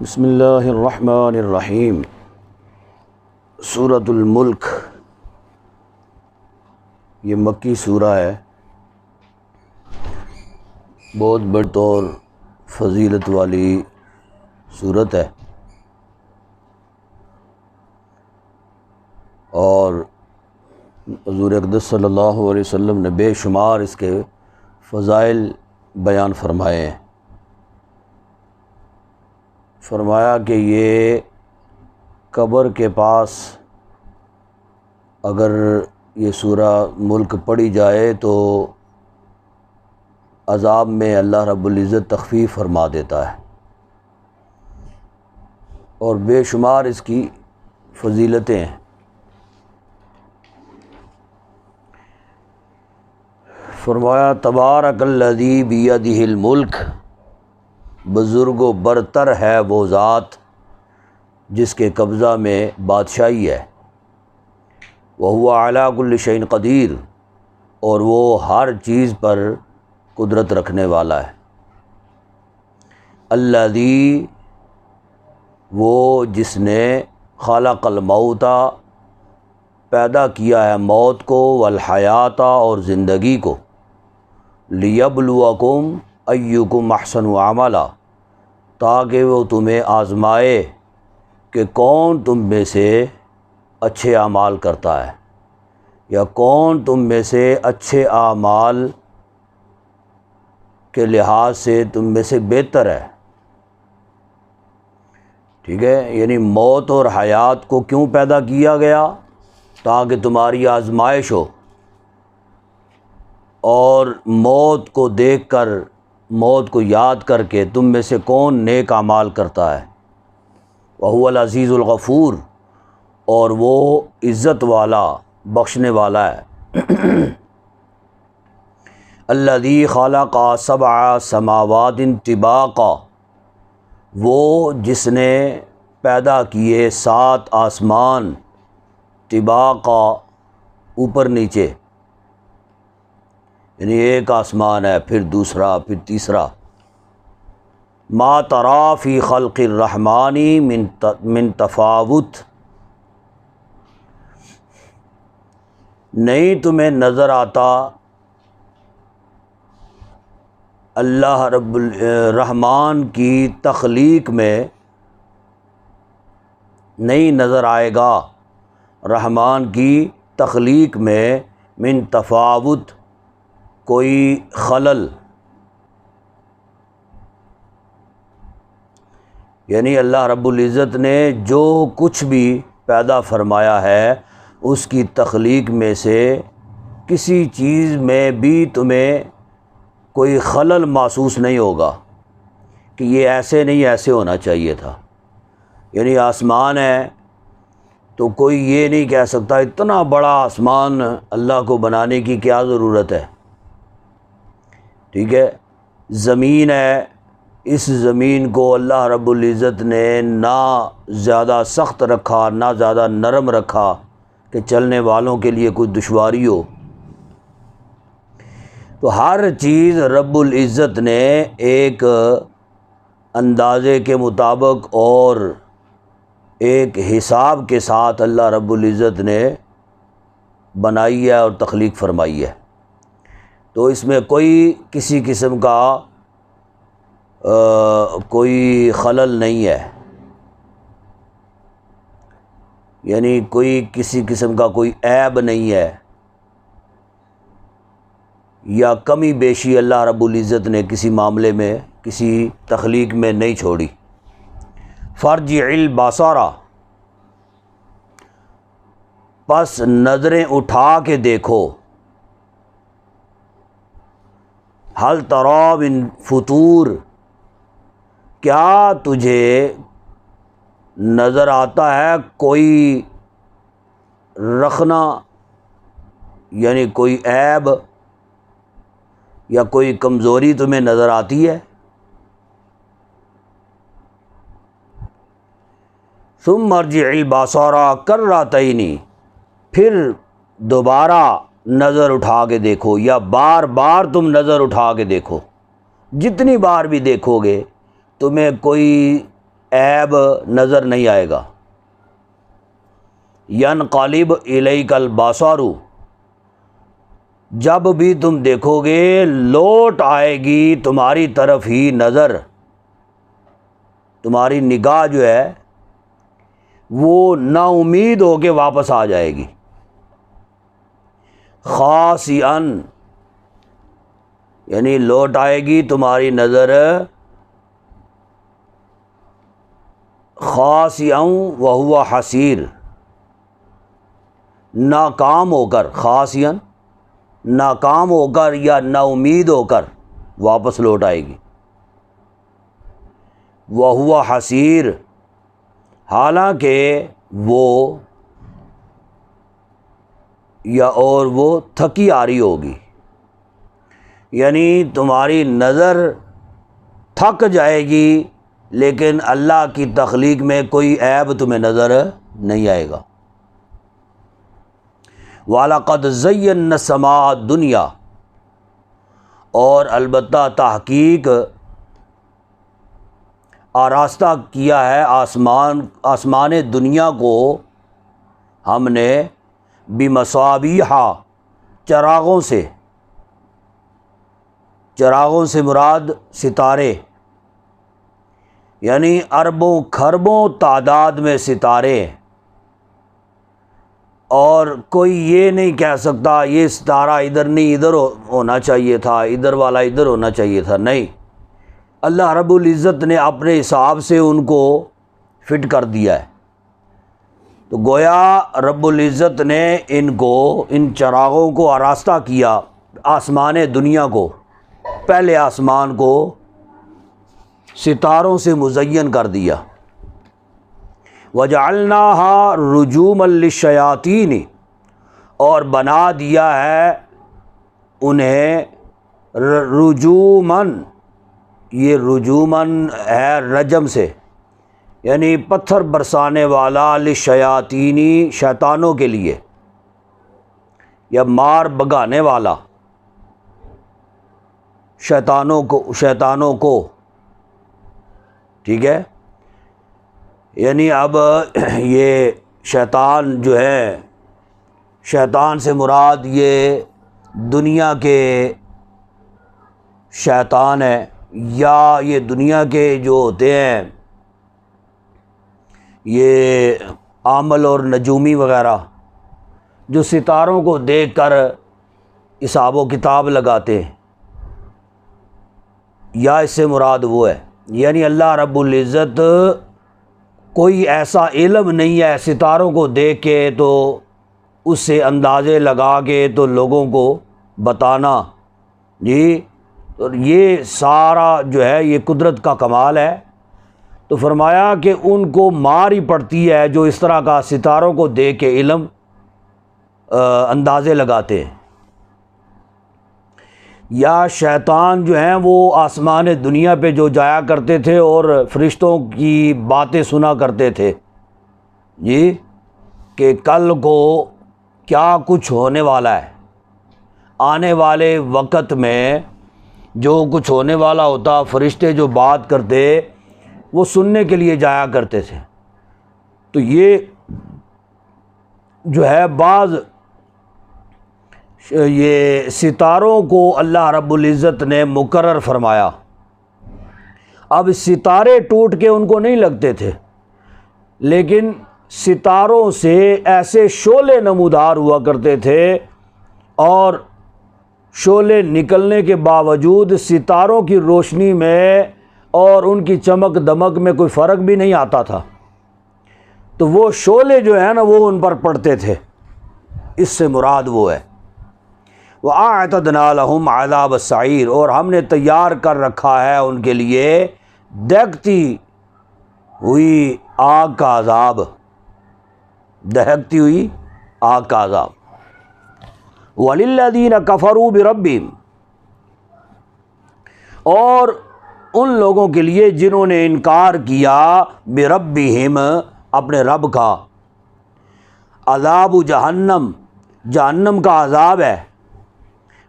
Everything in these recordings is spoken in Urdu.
بسم اللہ الرحمن الرحیم۔ سورۃ الملک یہ مکی سورہ ہے، بہت بڑی اور فضیلت والی سورت ہے، اور حضور اقدس صلی اللہ علیہ وسلم نے بے شمار اس کے فضائل بیان فرمائے ہیں۔ فرمایا کہ یہ قبر کے پاس اگر یہ سورہ ملک پڑھی جائے تو عذاب میں اللہ رب العزت تخفیف فرما دیتا ہے، اور بے شمار اس کی فضیلتیں ہیں۔ فرمایا تبارک الذی بیدہ الملک، بزرگ و برتر ہے وہ ذات جس کے قبضہ میں بادشاہی ہے، وہو علی کل شیء قدیر، اور وہ ہر چیز پر قدرت رکھنے والا ہے۔ الذی، وہ جس نے خلق الموت، پیدا کیا ہے موت کو، والحیات، اور زندگی کو، لیبلوکم ایکم احسن عملا، تاکہ وہ تمہیں آزمائے کہ کون تم میں سے اچھے اعمال کرتا ہے، یا کون تم میں سے اچھے اعمال کے لحاظ سے تم میں سے بہتر ہے۔ ٹھیک ہے، یعنی موت اور حیات کو کیوں پیدا کیا گیا؟ تاکہ تمہاری آزمائش ہو، اور موت کو دیکھ کر، موت کو یاد کر کے تم میں سے کون نیک اعمال کرتا ہے۔ وہو العزیز الغفور، اور وہ عزت والا بخشنے والا ہے۔ الذی خلق سبع سماوات طباقا، وہ جس نے پیدا کیے 7 آسمان، طباقا، اوپر نیچے، یعنی ایک آسمان ہے، پھر دوسرا، پھر تیسرا۔ ما تری فی خلق الرحمن من تفاوت، نہیں تمہیں نظر آتا اللہ رب الرحمن کی تخلیق میں، نہیں نظر آئے گا رحمان کی تخلیق میں من تفاوت، کوئی خلل، یعنی اللہ رب العزت نے جو کچھ بھی پیدا فرمایا ہے اس کی تخلیق میں سے کسی چیز میں بھی تمہیں کوئی خلل محسوس نہیں ہوگا کہ یہ ایسے نہیں، ایسے ہونا چاہیے تھا۔ یعنی آسمان ہے تو کوئی یہ نہیں کہہ سکتا اتنا بڑا آسمان اللہ کو بنانے کی کیا ضرورت ہے۔ ٹھیک ہے، زمین ہے، اس زمین کو اللہ رب العزت نے نہ زیادہ سخت رکھا نہ زیادہ نرم رکھا کہ چلنے والوں کے لیے کوئی دشواری ہو۔ تو ہر چیز رب العزت نے ایک اندازے کے مطابق اور ایک حساب کے ساتھ اللہ رب العزت نے بنائی ہے اور تخلیق فرمائی ہے۔ تو اس میں کوئی کسی قسم کا کوئی خلل نہیں ہے، یعنی کوئی کسی قسم کا کوئی عیب نہیں ہے، یا کمی بیشی اللہ رب العزت نے کسی معاملے میں، کسی تخلیق میں نہیں چھوڑی۔ فارجع البصر، پس نظریں اٹھا کے دیکھو، هل تری من فطور، کیا تجھے نظر آتا ہے کوئی رخنا، یعنی کوئی عیب یا کوئی کمزوری تمہیں نظر آتی ہے؟ ثم ارجع البصر کرتین، پھر دوبارہ نظر اٹھا کے دیکھو، یا بار بار تم نظر اٹھا کے دیکھو، جتنی بار بھی دیکھو گے تمہیں کوئی عیب نظر نہیں آئے گا۔ ینقلب الیک البصر، جب بھی تم دیکھو گے لوٹ آئے گی تمہاری طرف ہی نظر، تمہاری نگاہ جو ہے وہ نا امید ہو کے واپس آ جائے گی۔ خاسئا، یعنی لوٹ آئے گی تمہاری نظر خاسئا وہو حسیر، ناکام ہو کر، خاسئا ناکام ہو کر یا نا امید ہو کر واپس لوٹ آئے گی۔ وہو حسیر، حالانکہ وہ اور وہ تھکی آ رہی ہوگی، یعنی تمہاری نظر تھک جائے گی لیکن اللہ کی تخلیق میں کوئی عیب تمہیں نظر نہیں آئے گا۔ وَلَقَدْ زَيَّنَّا السَّمَاءَ الدُّنْيَا، اور البتہ تحقیق آراستہ کیا ہے آسمان دنیا کو ہم نے بِمَصَابِیحَ، چراغوں سے، چراغوں سے مراد ستارے، یعنی اربوں کھربوں تعداد میں ستارے، اور کوئی یہ نہیں کہہ سکتا یہ ستارہ ادھر نہیں ادھر ہونا چاہیے تھا، ادھر والا ادھر ہونا چاہیے تھا، نہیں، اللہ رب العزت نے اپنے حساب سے ان کو فٹ کر دیا ہے۔ تو گویا رب العزت نے ان چراغوں کو آراستہ کیا، آسمان دنیا کو، پہلے آسمان کو ستاروں سے مزین کر دیا۔ وَجَعَلْنَاهَا رُجُومًا لِلشَّيَاطِينِ، اور بنا دیا ہے انہیں رجوماً، یہ رجوماً ہے رجم سے، یعنی پتھر برسانے والا، للشیاطین، شیطانوں کے لیے، یا مار بگانے والا شیطانوں کو، ٹھیک ہے، یعنی اب یہ شیطان جو ہے، شیطان سے مراد یہ دنیا کے شیطان ہے، یا یہ دنیا کے جو ہوتے ہیں یہ عامل اور نجومی وغیرہ، جو ستاروں کو دیکھ کر حساب و کتاب لگاتے ہیں، یا اس سے مراد وہ ہے، یعنی اللہ رب العزت کوئی ایسا علم نہیں ہے ستاروں کو دیکھ کے تو اس سے اندازے لگا کے تو لوگوں کو بتانا، جی، اور یہ سارا جو ہے یہ قدرت کا کمال ہے۔ تو فرمایا کہ ان کو مار ہی پڑتی ہے جو اس طرح کا ستاروں کو دیکھ کے علم اندازے لگاتے ہیں، یا شیطان جو ہیں وہ آسمان دنیا پہ جو جایا کرتے تھے اور فرشتوں کی باتیں سنا کرتے تھے، جی، کہ کل کو کیا کچھ ہونے والا ہے، آنے والے وقت میں جو کچھ ہونے والا ہوتا، فرشتے جو بات کرتے وہ سننے کے لیے جایا کرتے تھے۔ تو یہ جو ہے بعض یہ ستاروں کو اللہ رب العزت نے مقرر فرمایا۔ اب ستارے ٹوٹ کے ان کو نہیں لگتے تھے، لیکن ستاروں سے ایسے شعلے نمودار ہوا کرتے تھے، اور شعلے نکلنے کے باوجود ستاروں کی روشنی میں اور ان کی چمک دمک میں کوئی فرق بھی نہیں آتا تھا۔ تو وہ شعلے جو ہیں نا وہ ان پر پڑتے تھے، اس سے مراد وہ ہے۔ وَأَعْتَدْنَا لَهُمْ عَذَابَ السَّعِيرِ، اور ہم نے تیار کر رکھا ہے ان کے لیے دہکتی ہوئی آگ کا عذاب، دہکتی ہوئی آگ کا عذاب۔ وَلِلَّذِينَ كَفَرُوا بِرَبِّهِمْ، اور ان لوگوں کے لیے جنہوں نے انکار کیا بِرَبِّهِمْ، اپنے رب کا، عذاب جہنم، جہنم کا عذاب ہے،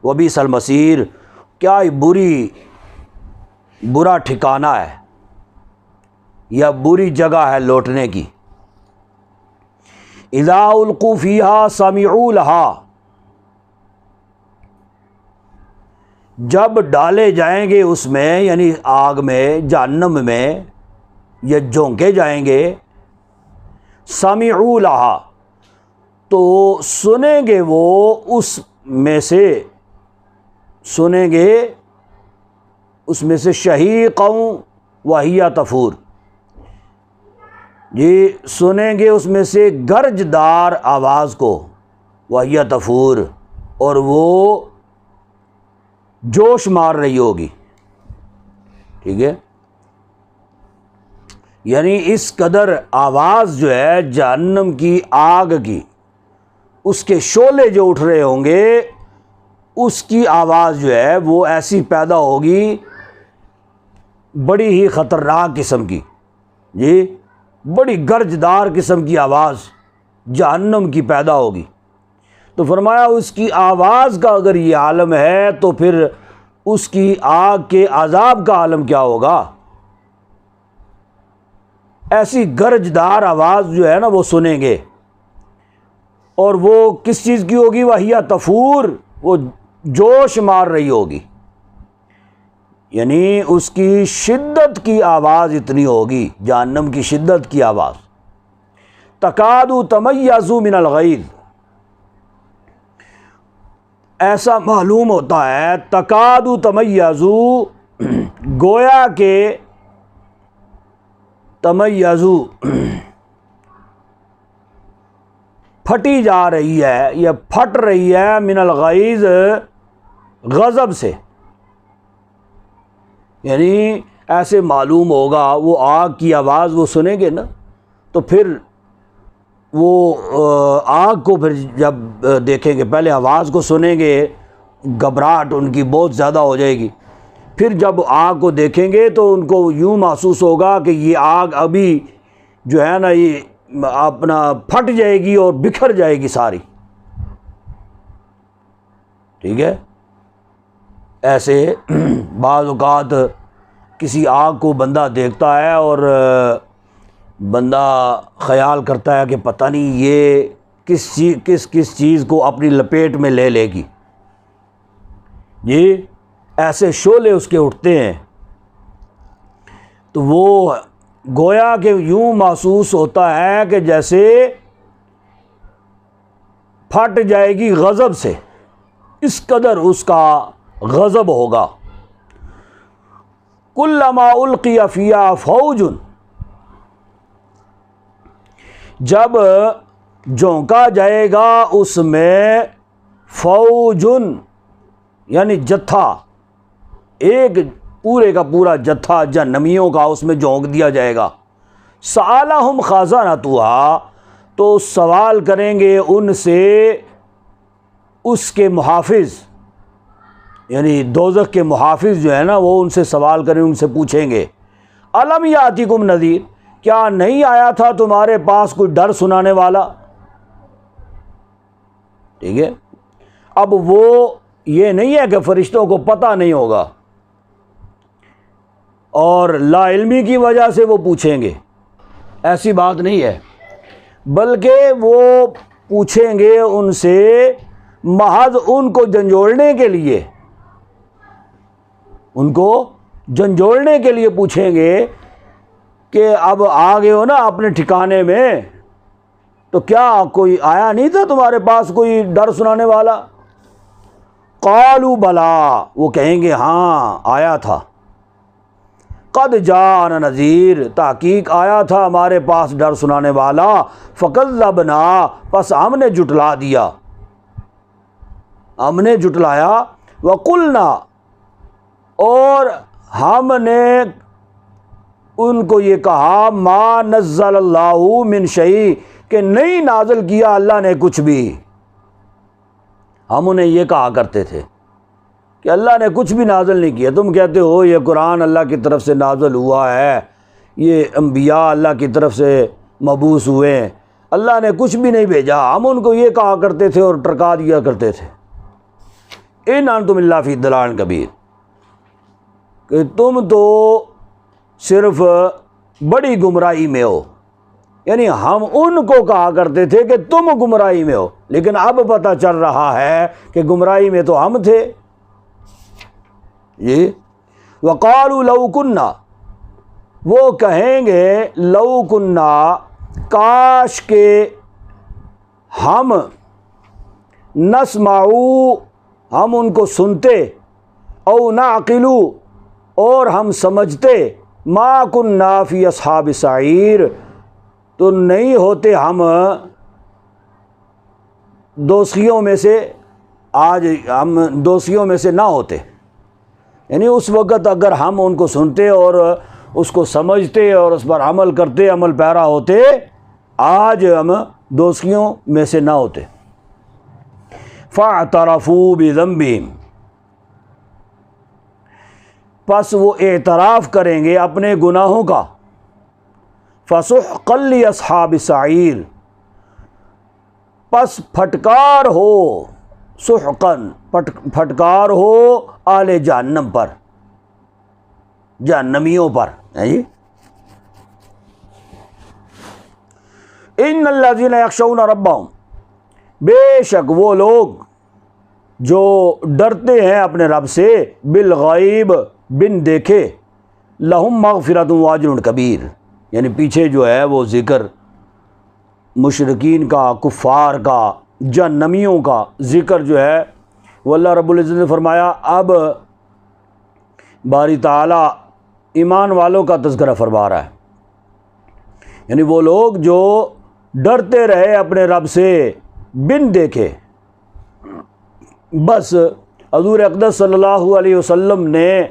وبئس المصیر، کیا برا ٹھکانہ ہے، یا بری جگہ ہے لوٹنے کی۔ اذا القوا فیہا سمعوا لہا، جب ڈالے جائیں گے اس میں، یعنی آگ میں، جہنم میں، یا جھونکے جائیں گے، سمعوا لہا، تو سنیں گے وہ اس میں سے، سنیں گے اس میں سے شہیقا وہی تفور، جی سنیں گے اس میں سے گرجدار آواز کو، وہی تفور، اور وہ جوش مار رہی ہوگی، ٹھیک ہے۔ یعنی اس قدر آواز جو ہے جہنم کی آگ کی، اس کے شعلے جو اٹھ رہے ہوں گے، اس کی آواز جو ہے وہ ایسی پیدا ہوگی، بڑی ہی خطرناک قسم کی، جی بڑی گرجدار قسم کی آواز جہنم کی پیدا ہوگی۔ تو فرمایا اس کی آواز کا اگر یہ عالم ہے تو پھر اس کی آگ کے عذاب کا عالم کیا ہوگا؟ ایسی گرجدار آواز جو ہے نا وہ سنیں گے، اور وہ کس چیز کی ہوگی؟ وہی تفور، وہ جوش مار رہی ہوگی، یعنی اس کی شدت کی آواز اتنی ہوگی، جہنم کی شدت کی آواز۔ تکاد تمیز من الغیظ، ایسا معلوم ہوتا ہے، تکاد تمیز، گویا کہ تمیز پھٹی جا رہی ہے یا پھٹ رہی ہے، من الغیظ غضب سے، یعنی ایسے معلوم ہوگا، وہ آگ کی آواز وہ سنیں گے نا، تو پھر وہ آگ کو پھر جب دیکھیں گے، پہلے آواز کو سنیں گے، گھبراہٹ ان کی بہت زیادہ ہو جائے گی، پھر جب آگ کو دیکھیں گے تو ان کو یوں محسوس ہوگا کہ یہ آگ ابھی جو ہے نا یہ اپنا پھٹ جائے گی اور بکھر جائے گی ساری، ٹھیک ہے۔ ایسے بعض اوقات کسی آگ کو بندہ دیکھتا ہے اور بندہ خیال کرتا ہے کہ پتہ نہیں یہ کس چیز کو اپنی لپیٹ میں لے لے گی، جی ایسے شعلے اس کے اٹھتے ہیں، تو وہ گویا کہ یوں محسوس ہوتا ہے کہ جیسے پھٹ جائے گی غضب سے، اس قدر اس کا غضب ہوگا۔ کلما القی فیہا فوج، جب جھونکا جائے گا اس میں، فوج یعنی جتھا، ایک پورے کا پورا جتھا جہنمیوں کا اس میں جھونک دیا جائے گا۔ سألہم خزانتہا، تو سوال کریں گے ان سے اس کے محافظ، یعنی دوزخ کے محافظ جو ہے نا وہ ان سے سوال کریں، ان سے پوچھیں گے، الم یاتکم نذیر، کیا نہیں آیا تھا تمہارے پاس کوئی ڈر سنانے والا؟ ٹھیک ہے، اب وہ یہ نہیں ہے کہ فرشتوں کو پتہ نہیں ہوگا اور لا علمی کی وجہ سے وہ پوچھیں گے، ایسی بات نہیں ہے، بلکہ وہ پوچھیں گے ان سے محض ان کو جھنجھوڑنے کے لیے، ان کو جھنجھوڑنے کے لیے پوچھیں گے کہ اب آ گئے ہو نا اپنے ٹھکانے میں، تو کیا کوئی آیا نہیں تھا تمہارے پاس کوئی ڈر سنانے والا؟ قالوا بلا، وہ کہیں گے ہاں آیا تھا، قد جاءنا نذیر، تحقیق آیا تھا ہمارے پاس ڈر سنانے والا، فکذبنا، پس ہم نے جھٹلا دیا، ہم نے جھٹلایا، وقلنا، اور ہم نے ان کو یہ کہا، ما نزل اللہ من شیء، کہ نہیں نازل کیا اللہ نے کچھ بھی۔ ہم انہیں یہ کہا کرتے تھے کہ اللہ نے کچھ بھی نازل نہیں کیا، تم کہتے ہو یہ قرآن اللہ کی طرف سے نازل ہوا ہے، یہ انبیاء اللہ کی طرف سے مبعوث ہوئے ہیں، اللہ نے کچھ بھی نہیں بھیجا۔ ہم ان کو یہ کہا کرتے تھے اور ٹرکا دیا کرتے تھے، ان انتم الا فی ضلال کبیر، کہ تم تو صرف بڑی گمراہی میں ہو. یعنی ہم ان کو کہا کرتے تھے کہ تم گمراہی میں ہو، لیکن اب پتہ چل رہا ہے کہ گمراہی میں تو ہم تھے. یہ وقالوا لو کنا، وہ کہیں گے لو کنا، کاش کہ ہم نسمعو، ہم ان کو سنتے، او نعقلو، اور ہم سمجھتے، ما کنا فی اصحاب السعیر، تو نہیں ہوتے ہم دوزخیوں میں سے، آج ہم دوزخیوں میں سے نہ ہوتے. یعنی اس وقت اگر ہم ان کو سنتے اور اس کو سمجھتے اور اس پر عمل کرتے، عمل پیرا ہوتے، آج ہم دوزخیوں میں سے نہ ہوتے. فاعترفوا بذنبہم، پس وہ اعتراف کریں گے اپنے گناہوں کا. فسحقا لاصحاب السعیر، پس پھٹکار ہو، سحقا پھٹکار ہو اہل جہنم پر، جہنمیوں پر. ان الذین یخشون ربہم، بے شک وہ لوگ جو ڈرتے ہیں اپنے رب سے، بالغیب، بن دیکھے، لہم مغفرۃ واجر کبیر، یعنی پیچھے جو ہے وہ ذکر مشرکین کا، کفار کا، جہنمیوں کا ذکر جو ہے وہ اللہ رب العزت نے فرمایا. اب باری تعالیٰ ایمان والوں کا تذکرہ فرما رہا ہے. یعنی وہ لوگ جو ڈرتے رہے اپنے رب سے بن دیکھے. بس حضور اقدس صلی اللہ علیہ وسلم نے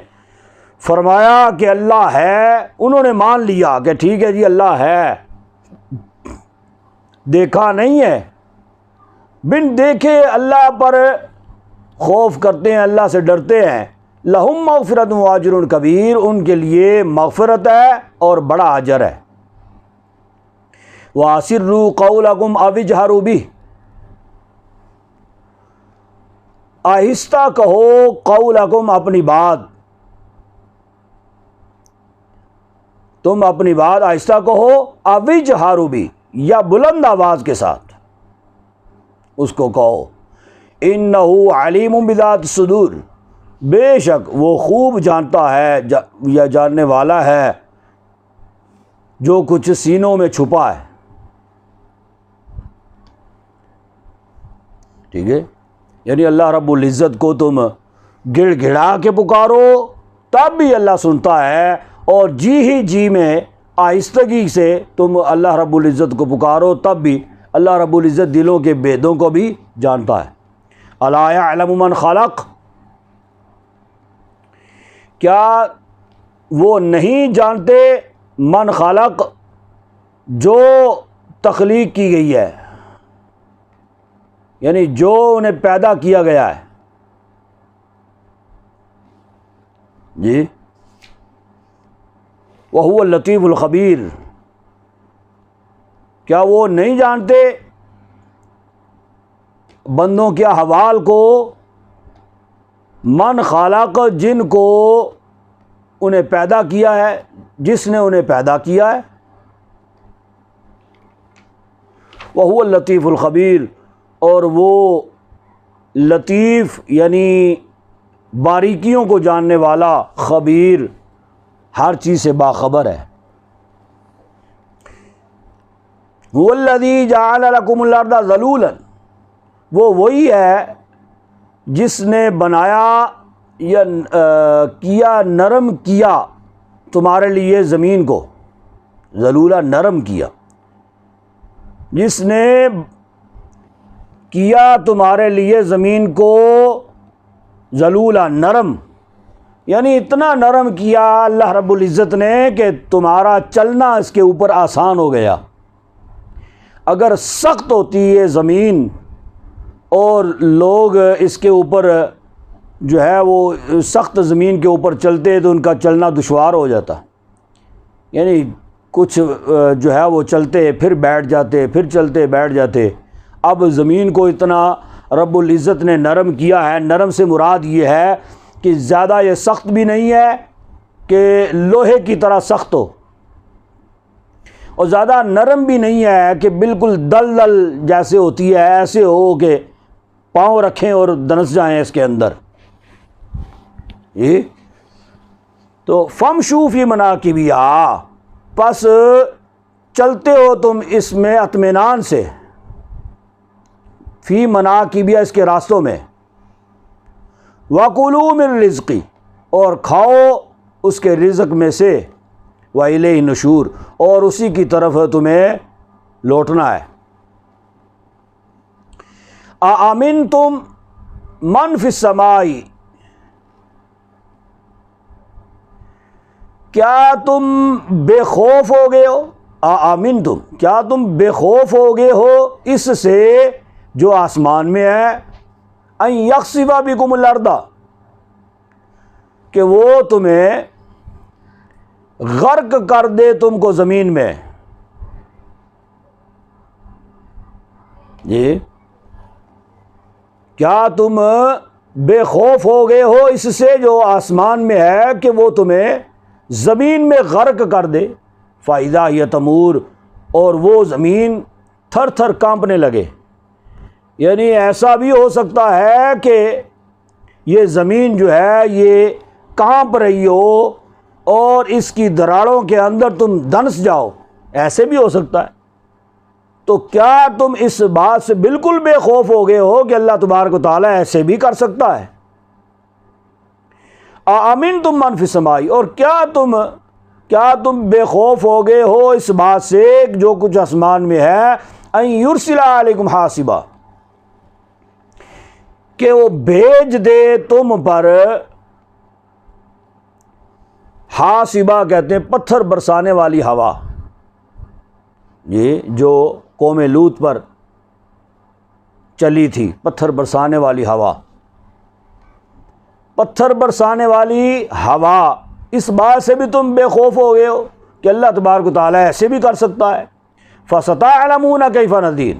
فرمایا کہ اللہ ہے، انہوں نے مان لیا کہ ٹھیک ہے جی اللہ ہے، دیکھا نہیں ہے، بن دیکھے اللہ پر خوف کرتے ہیں، اللہ سے ڈرتے ہیں. لہم مغفرۃ واجر کبیر، ان کے لیے مغفرت ہے اور بڑا اجر ہے. واسروا قولکم او اجہروا بہ، آہستہ کہو قولکم، اپنی بات، تم اپنی بات آہستہ کہو، او اجہروا بہ، یا بلند آواز کے ساتھ اس کو کہو. انہ علیم بذات الصدور، بے شک وہ خوب جانتا ہے یا جاننے والا ہے جو کچھ سینوں میں چھپا ہے. ٹھیک ہے، یعنی اللہ رب العزت کو تم گڑ گڑا کے پکارو تب بھی اللہ سنتا ہے، اور جی ہی جی میں آہستگی سے تم اللہ رب العزت کو پکارو تب بھی اللہ رب العزت دلوں کے بیدوں کو بھی جانتا ہے. الا یعلم من خلق، کیا وہ نہیں جانتے من خلق، جو تخلیق کی گئی ہے، یعنی جو انہیں پیدا کیا گیا ہے. جی، وہو اللطیف الخبیر، کیا وہ نہیں جانتے بندوں کے احوال کو، من خلق، جن کو انہیں پیدا کیا ہے، جس نے انہیں پیدا کیا ہے. وہو اللطیف الخبیر، اور وہ لطیف یعنی باریکیوں کو جاننے والا، خبیر ہر چیز سے باخبر ہے. هو الذی جعل لکم الارض ذلولا، وہ وہی ہے جس نے بنایا یا کیا، نرم کیا تمہارے لیے زمین کو، ذلولا نرم کیا، جس نے کیا تمہارے لیے زمین کو ذلولا نرم، یعنی اتنا نرم کیا اللہ رب العزت نے کہ تمہارا چلنا اس کے اوپر آسان ہو گیا. اگر سخت ہوتی ہے زمین اور لوگ اس کے اوپر جو ہے وہ سخت زمین کے اوپر چلتے تو ان کا چلنا دشوار ہو جاتا. یعنی کچھ جو ہے وہ چلتے پھر بیٹھ جاتے، پھر چلتے بیٹھ جاتے. اب زمین کو اتنا رب العزت نے نرم کیا ہے. نرم سے مراد یہ ہے کہ زیادہ یہ سخت بھی نہیں ہے کہ لوہے کی طرح سخت ہو، اور زیادہ نرم بھی نہیں ہے کہ بالکل دل دل جیسے ہوتی ہے، ایسے ہو کہ پاؤں رکھیں اور دنس جائیں اس کے اندر. یہ تو فمشو فی مناکبہا، پس چلتے ہو تم اس میں اطمینان سے، فی مناکبہا اس کے راستوں میں، وَكُلُوا مِن رِزْقِ اور کھاؤ اس کے رزق میں سے، وَإِلَيْهِ النُّشُورُ اور اسی کی طرف تمہیں لوٹنا ہے. أَأَمِنْتُمْ مَنْ فِي السَّمَاءِ، کیا تم بے خوف ہو گئے ہو، أَأَمِنْتُمْ کیا تم بے خوف ہو گئے ہو اس سے جو آسمان میں ہے، أَن يَخْسِفَ بِكُمُ الْأَرْضَ کہ وہ تمہیں غرق کر دے تم کو زمین میں. جی کیا تم بے خوف ہو گئے ہو اس سے جو آسمان میں ہے کہ وہ تمہیں زمین میں غرق کر دے، فَإِذَا هِيَ تَمُورُ اور وہ زمین تھر تھر کانپنے لگے. یعنی ایسا بھی ہو سکتا ہے کہ یہ زمین جو ہے یہ کانپ رہی ہو اور اس کی دراڑوں کے اندر تم دنس جاؤ، ایسے بھی ہو سکتا ہے. تو کیا تم اس بات سے بالکل بے خوف ہو گئے ہو کہ اللہ تبارک و تعالیٰ ایسے بھی کر سکتا ہے؟ أَأَمِنْتُمْ مَنْ فِي السَّمَاءِ اور کیا تم بے خوف ہو گئے ہو اس بات سے جو کچھ آسمان میں ہے، أَن يُرْسِلَ عَلَيْكُمْ حَاصِبًا کہ وہ بھیج دے تم پر، حاصبہ کہتے ہیں پتھر برسانے والی ہوا. یہ جو قوم لوط پر چلی تھی، پتھر برسانے والی ہوا، پتھر برسانے والی ہوا، اس بات سے بھی تم بے خوف ہو گئے ہو کہ اللہ تبارک و تعالیٰ ایسے بھی کر سکتا ہے. فَسَتَعْلَمُونَ كَيْفَ نَذِيرٌ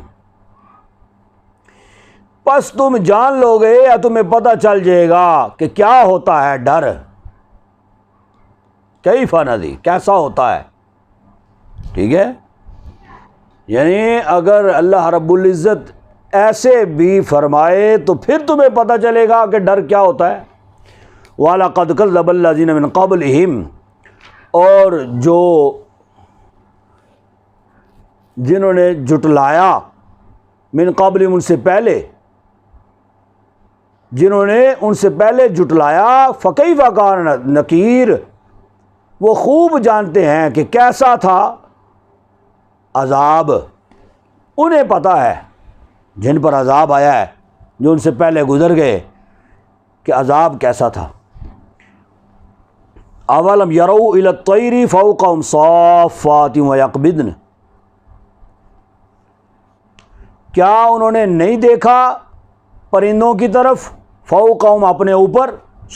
پس تم جان لو گے یا تمہیں پتہ چل جائے گا کہ کیا ہوتا ہے ڈر. کیف نذیر کیسا ہوتا ہے. ٹھیک ہے، یعنی اگر اللہ رب العزت ایسے بھی فرمائے تو پھر تمہیں پتہ چلے گا کہ ڈر کیا ہوتا ہے. وَلَقَدْ كَذَّبَ الَّذِينَ مِن قَبْلِهِمْ اور جنہوں نے جھٹلایا، من قبلہم ان سے پہلے، جنہوں نے ان سے پہلے جھٹلایا، فَكَيْفَ كَانَ نَكِيرٌ وہ خوب جانتے ہیں کہ کیسا تھا عذاب. انہیں پتہ ہے جن پر عذاب آیا ہے، جو ان سے پہلے گزر گئے، کہ عذاب کیسا تھا. اولم یروا الی الطیر فوقہم صافات ویقبضن کیا انہوں نے نہیں دیکھا پرندوں کی طرف، فوقہم اپنے اوپر،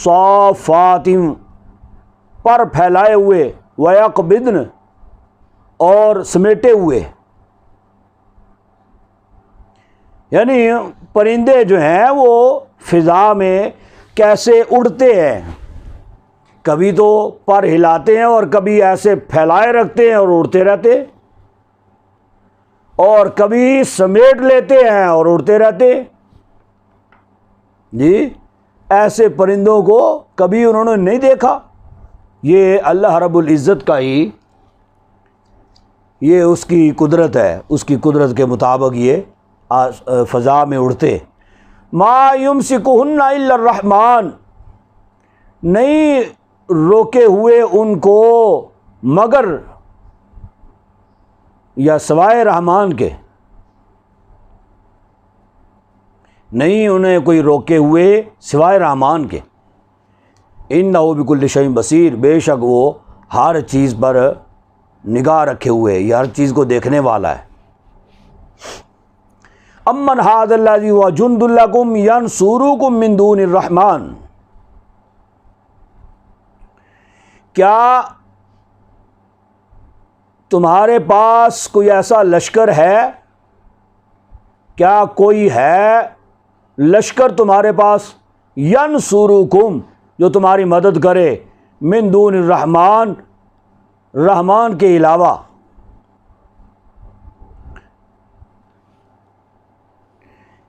صافات پر پھیلائے ہوئے، ویقبضن اور سمیٹے ہوئے. یعنی پرندے جو ہیں وہ فضا میں کیسے اڑتے ہیں، کبھی تو پر ہلاتے ہیں اور کبھی ایسے پھیلائے رکھتے ہیں اور اڑتے رہتے، اور کبھی سمیٹ لیتے ہیں اور اڑتے رہتے. جی ایسے پرندوں کو کبھی انہوں نے نہیں دیکھا. یہ اللہ رب العزت کا ہی، یہ اس کی قدرت ہے، اس کی قدرت کے مطابق یہ فضا میں اڑتے. ما یمسکہن الا الرحمن نہیں روکے ہوئے ان کو مگر یا سوائے رحمان کے، نہیں انہیں کوئی روکے ہوئے سوائے رحمان کے. انہ بکل شیء بصیر بے شک وہ ہر چیز پر نگاہ رکھے ہوئے، یہ ہر چیز کو دیکھنے والا ہے. امن ھذا الذی هو جند لکم ینصرکم من دون الرحمن کیا تمہارے پاس کوئی ایسا لشکر ہے، کیا کوئی ہے لشکر تمہارے پاس، ینصرکم جو تمہاری مدد کرے، من دون الرحمن رحمان کے علاوہ.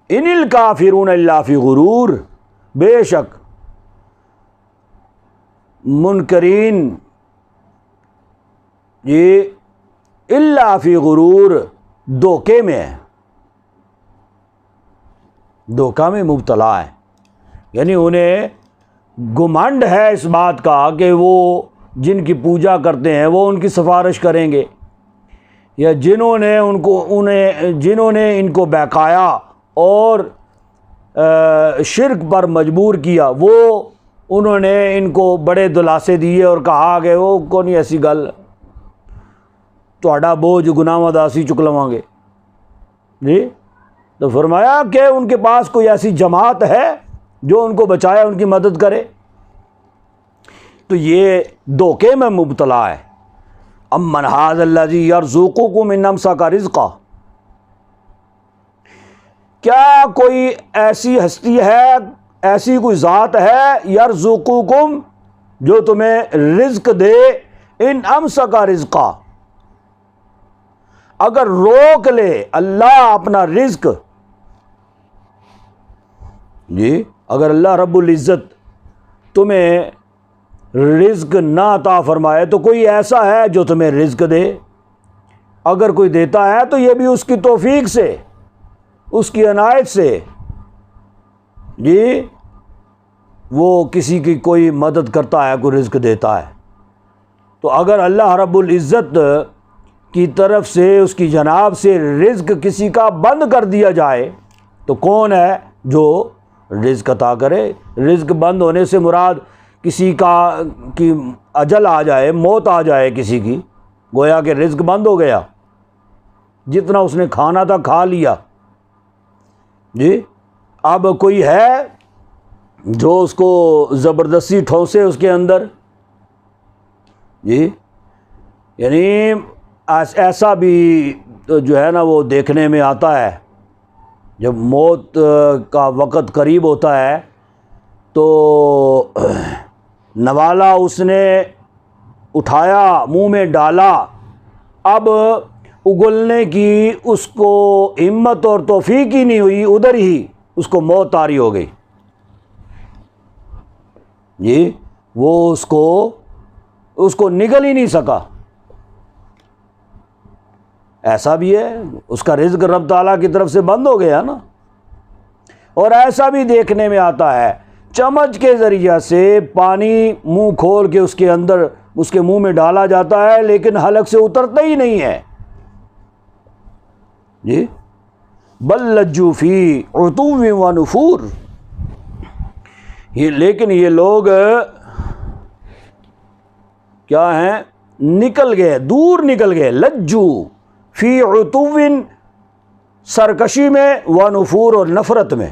ان الکافرون الا فی غرور، بے شک منکرین یہ الا فی غرور دھوکے میں ہے، دھوکہ میں مبتلا ہے، یعنی انہیں گمنڈ ہے اس بات کا کہ وہ جن کی پوجا کرتے ہیں وہ ان کی سفارش کریں گے، یا جنہوں نے ان کو بہکایا اور شرک پر مجبور کیا، وہ انہوں نے ان کو بڑے دلاسے دیے اور کہا کہ وہ کونی ایسی گل تہاڈا بوجھ گناہاں دا اسی چک لواں گے جی۔ تو فرمایا کہ ان کے پاس کوئی ایسی جماعت ہے جو ان کو بچائے، ان کی مدد کرے، تو یہ دھوکے میں مبتلا ہے۔ امن ھذا الذی یرزقکم ان امسک رزقہ، کیا کوئی ایسی ہستی ہے، ایسی کوئی ذات ہے یرزقکم جو تمہیں رزق دے، ان امسک رزقہ، اگر روک لے اللہ اپنا رزق، جی اگر اللہ رب العزت تمہیں رزق نہ عطا فرمائے تو کوئی ایسا ہے جو تمہیں رزق دے، اگر کوئی دیتا ہے تو یہ بھی اس کی توفیق سے، اس کی عنایت سے، جی وہ کسی کی کوئی مدد کرتا ہے، کوئی رزق دیتا ہے۔ تو اگر اللہ رب العزت کی طرف سے، اس کی جناب سے رزق کسی کا بند کر دیا جائے تو کون ہے جو رزق عطا کرے؟ رزق بند ہونے سے مراد کسی کی اجل آ جائے، موت آ جائے کسی کی، گویا کہ رزق بند ہو گیا، جتنا اس نے کھانا تھا کھا لیا جی۔ اب کوئی ہے جو اس کو زبردستی ٹھونسے اس کے اندر جی، یعنی ایسا بھی جو ہے نا وہ دیکھنے میں آتا ہے، جب موت کا وقت قریب ہوتا ہے تو نوالا اس نے اٹھایا، منہ میں ڈالا، اب اگلنے کی اس کو ہمت اور توفیق ہی نہیں ہوئی، ادھر ہی اس کو موت طاری ہو گئی جی، وہ اس کو نگل ہی نہیں سکا۔ ایسا بھی ہے، اس کا رزق رب تعالیٰ کی طرف سے بند ہو گیا نا۔ اور ایسا بھی دیکھنے میں آتا ہے، چمچ کے ذریعہ سے پانی منہ کھول کے اس کے اندر، اس کے منہ میں ڈالا جاتا ہے لیکن حلق سے اترتا ہی نہیں ہے جی۔ بل لجوا فی عتو و نفور، لیکن یہ لوگ کیا ہیں؟ نکل گئے، دور نکل گئے، لجو فی عتو، سرکشی میں، و نفور، اور نفرت میں۔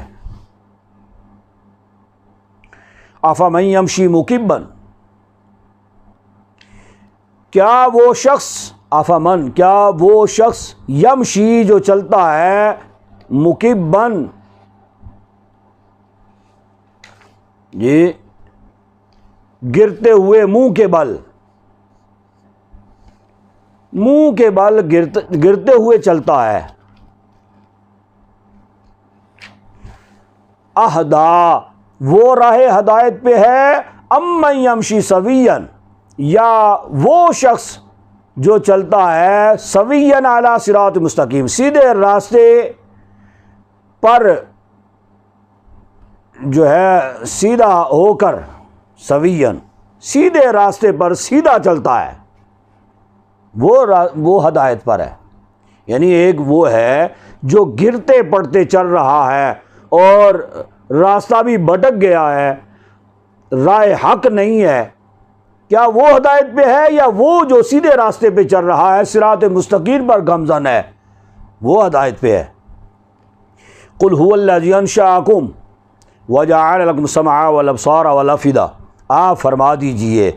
افمن یمشی مکبا، کیا وہ شخص، افمن کیا وہ شخص، یمشی جو چلتا ہے، مکبن یہ گرتے ہوئے، منہ کے بل، منہ کے بل گرتے ہوئے چلتا ہے، اہدا وہ راہ ہدایت پہ ہے، امن یمشی سویا، یا وہ شخص جو چلتا ہے سویا علی صراط مستقیم، سیدھے راستے پر جو ہے سیدھا ہو کر، سویا سیدھے راستے پر سیدھا چلتا ہے، وہ ہدایت پر ہے۔ یعنی ایک وہ ہے جو گرتے پڑتے چل رہا ہے اور راستہ بھی بھٹک گیا ہے، راہ حق نہیں ہے، کیا وہ ہدایت پہ ہے، یا وہ جو سیدھے راستے پہ چل رہا ہے، صراط مستقیم پر گامزن ہے، وہ ہدایت پہ ہے۔ قل هو الذی انشأکم وجعل لکم السمع والابصار والافئدہ، آپ فرما دیجئے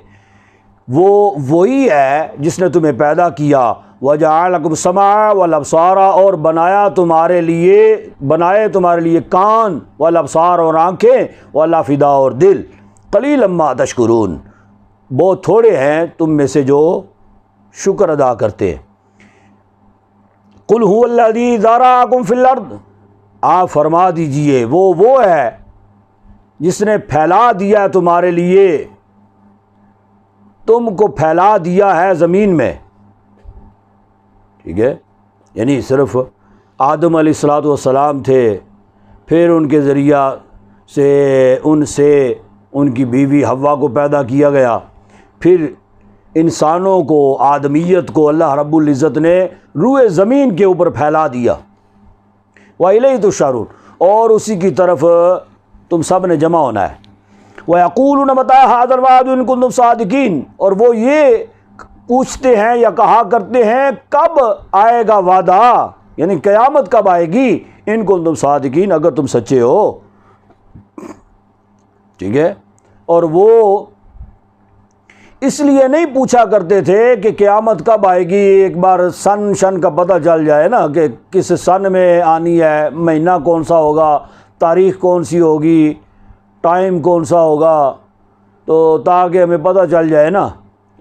وہ وہی ہے جس نے تمہیں پیدا کیا، وجعل لکم السمع والابصار، اور بنائے تمہارے لیے کان، والابصار اور آنکھیں، والافئدہ اور دل، قلیلا ما تشکرون، بہت تھوڑے ہیں تم میں سے جو شکر ادا کرتے ہیں۔ قل هو الذی ذرأکم فی الارض، آپ فرما دیجئے وہ ہے جس نے پھیلا دیا ہے تمہارے لیے، تم کو پھیلا دیا ہے زمین میں. ٹھیک ہے، یعنی صرف آدم علیہ الصلوۃ والسلام تھے، پھر ان کے ذریعہ سے ان کی بیوی حوا کو پیدا کیا گیا، پھر انسانوں کو، آدمیت کو اللہ رب العزت نے روئے زمین کے اوپر پھیلا دیا. وَإِلَيْهِ تُحْشَرُونَ، اور اسی کی طرف تم سب نے جمع ہونا ہے. وَيَقُولُونَ مَتَىٰ هَٰذَا الْوَعْدُ إِن كُنتُمْ صَادِقِينَ، اور وہ یہ پوچھتے ہیں یا کہا کرتے ہیں کب آئے گا وعدہ، یعنی قیامت کب آئے گی، ان کنتم صادقین، اگر تم سچے ہو. ٹھیک ہے، اور وہ اس لیے نہیں پوچھا کرتے تھے کہ قیامت کب آئے گی، ایک بار سن کا پتہ چل جائے نا کہ کس سن میں آنی ہے، مہینہ کون سا ہوگا، تاریخ کون سی ہوگی، ٹائم کون سا ہوگا، تو تاکہ ہمیں پتہ چل جائے نا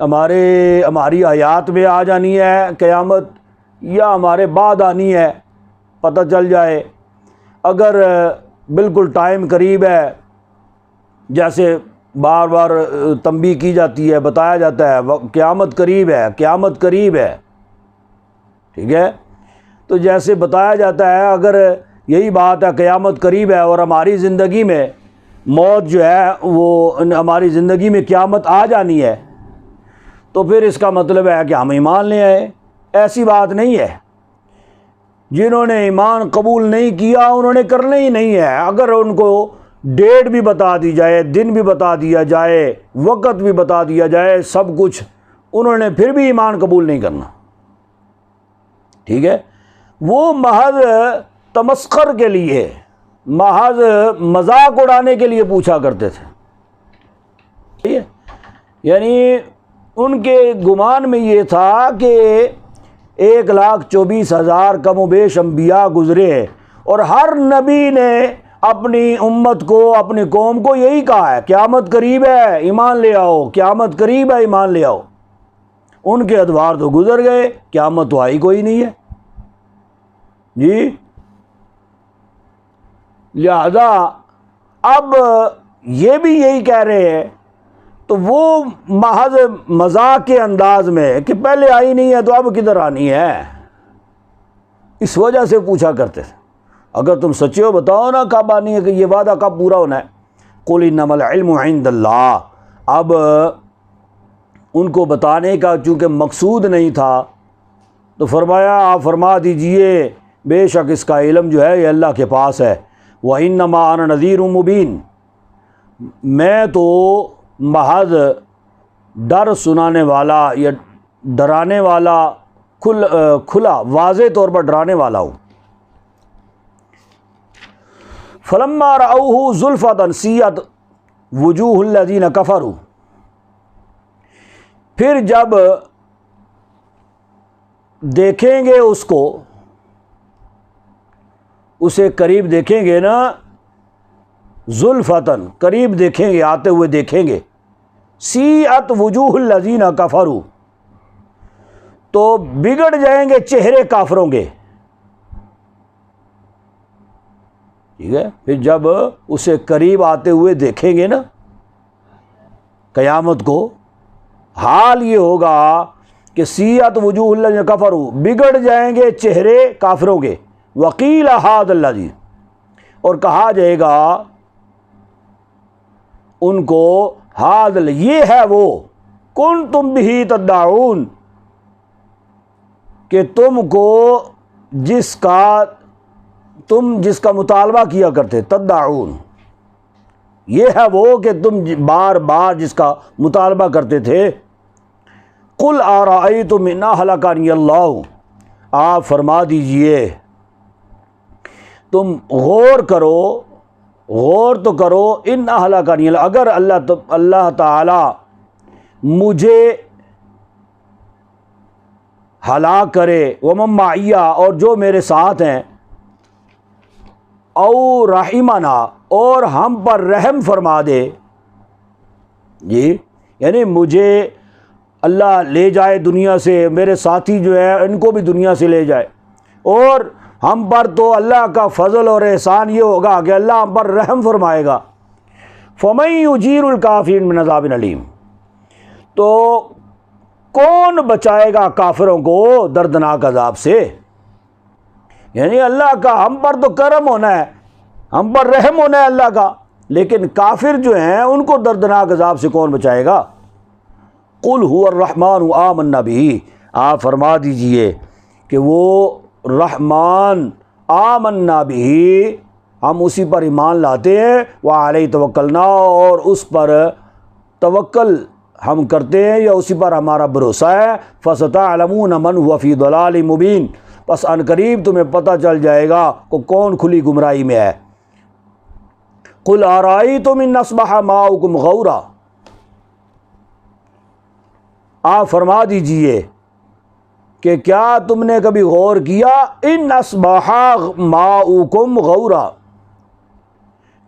ہماری حیات میں آ جانی ہے قیامت یا ہمارے بعد آنی ہے، پتہ چل جائے. اگر بالکل ٹائم قریب ہے، جیسے بار بار تنبیہ کی جاتی ہے، بتایا جاتا ہے قیامت قریب ہے، قیامت قریب ہے. ٹھیک ہے، تو جیسے بتایا جاتا ہے اگر یہی بات ہے قیامت قریب ہے اور ہماری زندگی میں موت جو ہے وہ ہماری زندگی میں قیامت آ جانی ہے، تو پھر اس کا مطلب ہے کہ ہم ایمان لے آئے. ایسی بات نہیں ہے. جنہوں نے ایمان قبول نہیں کیا انہوں نے کرنا ہی نہیں ہے. اگر ان کو ڈیٹ بھی بتا دی جائے، دن بھی بتا دیا جائے، وقت بھی بتا دیا جائے، سب کچھ، انہوں نے پھر بھی ایمان قبول نہیں کرنا. ٹھیک ہے، وہ محض تمسخر کے لیے، محض مذاق اڑانے کے لیے پوچھا کرتے تھے. ٹھیک ہے، یعنی ان کے گمان میں یہ تھا کہ 1,24,000 کم و بیش انبیاء گزرے ہیں اور ہر نبی نے اپنی امت کو، اپنی قوم کو یہی کہا ہے قیامت قریب ہے ایمان لے آؤ، قیامت قریب ہے ایمان لے آؤ. ان کے ادوار تو گزر گئے، قیامت تو آئی کوئی نہیں ہے. جی، لہذا اب یہ بھی یہی کہہ رہے ہیں، تو وہ محض مذاق کے انداز میں کہ پہلے آئی نہیں ہے تو اب کدھر آنی ہے، اس وجہ سے پوچھا کرتے تھے. اگر تم سچے ہو بتاؤ نا کب آنی ہے، کہ یہ وعدہ کب پورا ہونا ہے. قُلْ إِنَّمَا الْعِلْمُ عِندَ اللَّهِ، اب ان کو بتانے کا چونکہ مقصود نہیں تھا تو فرمایا آپ فرما دیجئے بے شک اس کا علم جو ہے یہ اللہ کے پاس ہے. وَإِنَّمَا أَنَا نَذِيرٌ مُبِينٌ، میں تو محض ڈر سنانے والا یا ڈرانے والا، کھلا واضح طور پر ڈرانے والا ہوں. فَلَمَّا رَأَوْهُ زُلْفَةً سِيَّتْ وُجُوهُ الَّذِينَ كَفَرُوا، پھر جب دیکھیں گے اس کو، اسے قریب دیکھیں گے نا، زُلْفَةً قریب دیکھیں گے، آتے ہوئے دیکھیں گے، سِيَّتْ وُجُوهُ الَّذِينَ كَفَرُوا، تو بگڑ جائیں گے چہرے کافروں کے. ٹھیک ہے، پھر جب اسے قریب آتے ہوئے دیکھیں گے نا قیامت کو، حال یہ ہوگا کہ سیئت وجوہ الذین کفروا، بگڑ جائیں گے چہرے کافروں کے. وقیل ھذا الذی، اور کہا جائے گا ان کو ھذا، یہ ہے وہ، کنتم بہ تدعون، کہ تم کو جس کا مطالبہ کیا کرتے، تدعون، یہ ہے وہ کہ تم بار بار جس کا مطالبہ کرتے تھے. قل ارأیتم ان اہلکنی اللہ، آپ فرما دیجئے، تم غور تو کرو، ان اہلکنی اللہ، اگر اللہ تعالی مجھے ہلاک کرے، ومن معی، اور جو میرے ساتھ ہیں، او رحمنا، اور ہم پر رحم فرما دے. جی، یعنی مجھے اللہ لے جائے دنیا سے، میرے ساتھی جو ہے ان کو بھی دنیا سے لے جائے، اور ہم پر تو اللہ کا فضل اور احسان یہ ہوگا کہ اللہ ہم پر رحم فرمائے گا۔ فَمَن يُجِيرُ الْكَافِرِينَ مِنْ عَذَابٍ أَلِيمٍ، تو کون بچائے گا کافروں کو دردناک عذاب سے؟ یعنی اللہ کا ہم پر تو کرم ہونا ہے، ہم پر رحم ہونا ہے اللہ کا، لیکن کافر جو ہیں ان کو دردناک عذاب سے کون بچائے گا؟ قُلْ هُوَ الرَّحْمَنُ آمَنَّا بِهِ، آپ فرما دیجئے کہ وہ رحمان آمنا بِهِ، ہم اسی پر ایمان لاتے ہیں، وَعَلَيْهِ تَوَكَّلْنَا، اور اس پر توکل ہم کرتے ہیں یا اسی پر ہمارا بھروسہ ہے۔ فَسَتَعْلَمُونَ مَنْ هُوَ فِي ضَلَالٍ مُبِينٍ، پس ان قریب تمہیں پتہ چل جائے گا کہ کون کھلی گمراہی میں ہے۔ قُلْ أَرَأَيْتُمْ إِنْ أَصْبَحَ مَاؤُكُمْ غَوْرًا، آپ فرما دیجئے کہ کیا تم نے کبھی غور کیا، ان اصبح ماؤکم غورا،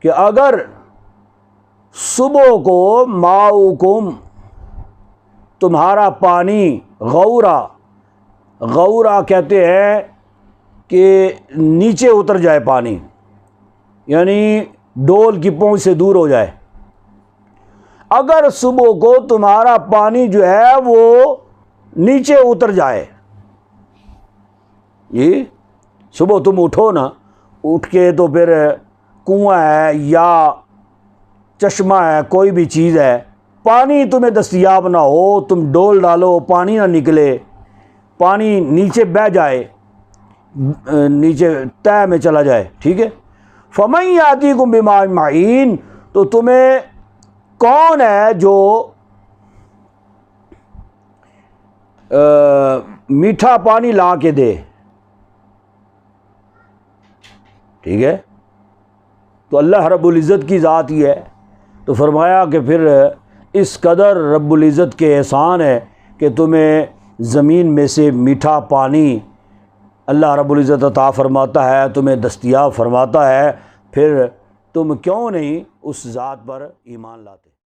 کہ اگر صبح کو ماؤکم تمہارا پانی غورا، غورا کہتے ہیں کہ نیچے اتر جائے پانی، یعنی ڈول کی پہنچ سے دور ہو جائے، اگر صبح کو تمہارا پانی جو ہے وہ نیچے اتر جائے، یہ صبح تم اٹھو نا، اٹھ کے تو پھر کنواں ہے یا چشمہ ہے، کوئی بھی چیز ہے، پانی تمہیں دستیاب نہ ہو، تم ڈول ڈالو پانی نہ نکلے، پانی نیچے بہہ جائے، نیچے تہہ میں چلا جائے، ٹھیک ہے۔ فَمَن يَأْتِيكُم بِمَاءٍ مَّعِينٍ، تو تمہیں کون ہے جو میٹھا پانی لا کے دے، ٹھیک ہے، تو اللہ رب العزت کی ذات ہی ہے۔ تو فرمایا کہ پھر اس قدر رب العزت کے احسان ہے کہ تمہیں زمین میں سے میٹھا پانی اللہ رب العزت عطا فرماتا ہے، تمہیں دستیاب فرماتا ہے، پھر تم کیوں نہیں اس ذات پر ایمان لاتے؟